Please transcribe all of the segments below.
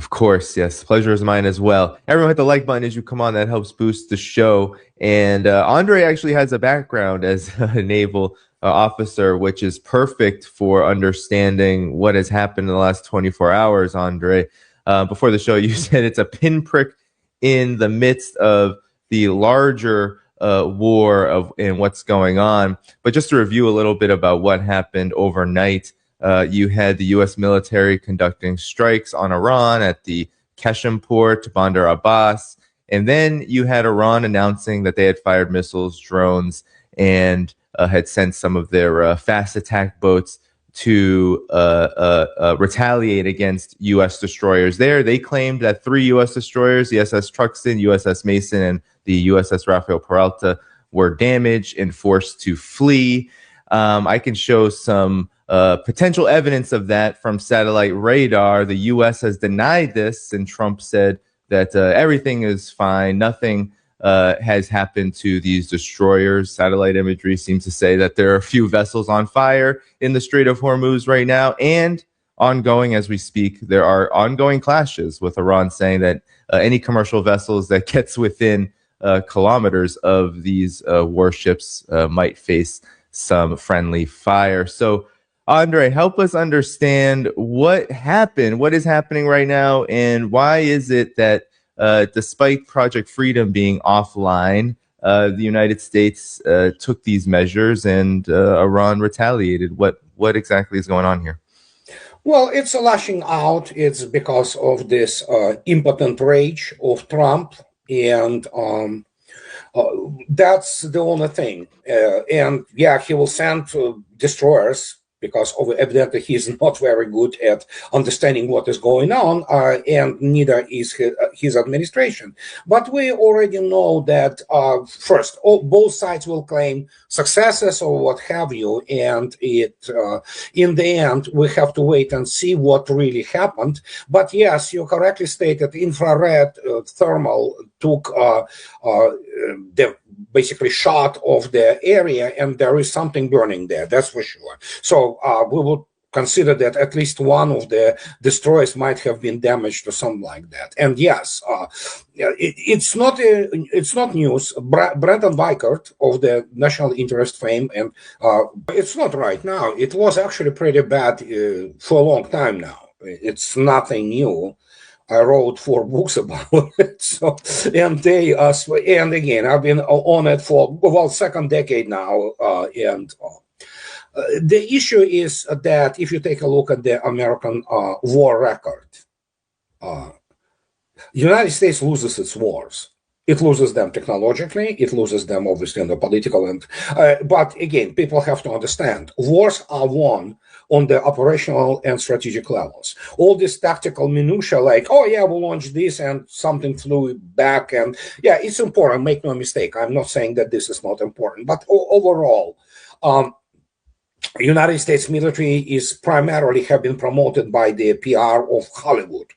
Of course, yes. Pleasure is mine as well. Everyone hit the like button as you come on. That helps boost the show. And Andrei actually has a background as a naval officer, which is perfect for understanding what has happened in the last 24 hours, Andrei. Before the show, you said it's a pinprick in the midst of the larger war of and what's going on. But just to review a little bit about what happened overnight, you had the U.S. military conducting strikes on Iran at the Keshem port, Bandar Abbas, and then you had Iran announcing that they had fired missiles, drones, and had sent some of their fast attack boats to retaliate against U.S. destroyers there. They claimed that 3 U.S. destroyers, the SS Truxtun, USS Mason, and the USS Rafael Peralta, were damaged and forced to flee. I can show some potential evidence of that from satellite radar. The U.S. has denied this, and Trump said that everything is fine. Nothing has happened to these destroyers. Satellite imagery seems to say that there are a few vessels on fire in the Strait of Hormuz right now, and ongoing as we speak, there are ongoing clashes with Iran saying that any commercial vessels that gets within kilometers of these warships might face some friendly fire. So, Andrei, help us understand what happened, what is happening right now, and why is it that despite Project Freedom being offline, the United States took these measures and Iran retaliated? What exactly is going on here? Well, it's a lashing out. It's because of this impotent rage of Trump, and that's the only thing. And yeah, he will send destroyers because evidently he's not very good at understanding what is going on, and neither is his administration. But we already know that first, both sides will claim successes or what have you, and in the end, we have to wait and see what really happened. But yes, you correctly stated, infrared thermal took the basically shot of the area, and there is something burning there, that's for sure. So we will consider that at least one of the destroyers might have been damaged or something like that. And yes, it's not news. Brandon Weichert of the National Interest fame, and it's not right now. It was actually pretty bad for a long time now. It's nothing new. I wrote 4 books about it. So, and again, I've been on it for second decade now. The issue is that if you take a look at the American war record, the United States loses its wars. It loses them technologically. It loses them obviously on the political end. But again, people have to understand, wars are won on the operational and strategic levels. All this tactical minutia, like, oh yeah, we'll launch this and something flew back, and yeah, it's important. Make no mistake. I'm not saying that this is not important, but overall, United States military is primarily have been promoted by the PR of Hollywood.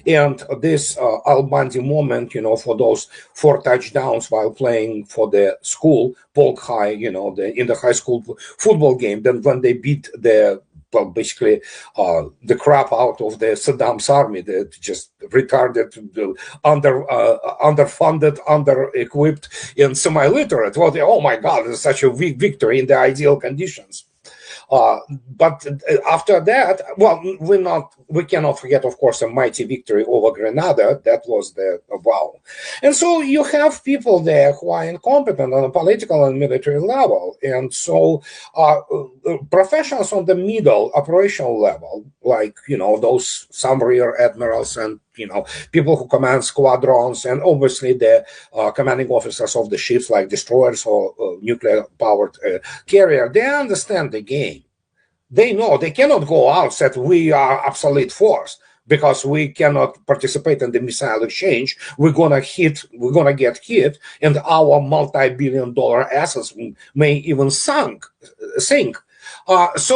And this Al Bundy moment, for those 4 touchdowns while playing for the school, Polk High, in the high school football game, then when they beat basically the crap out of the Saddam's army, that just retarded, underfunded, under-equipped, and semi-literate. Well, oh my God, it's such a weak victory in the ideal conditions. But after that, well, we cannot forget, of course, a mighty victory over Grenada. That was the wow. And so you have people there who are incompetent on a political and military level. And so professionals on the middle operational level, like, those some rear admirals and people who command squadrons, and obviously the commanding officers of the ships like destroyers or nuclear-powered carrier, they understand the game. They know they cannot go out and say we are obsolete force because we cannot participate in the missile exchange. We're gonna get hit, and our multi-billion-dollar assets may even sink. So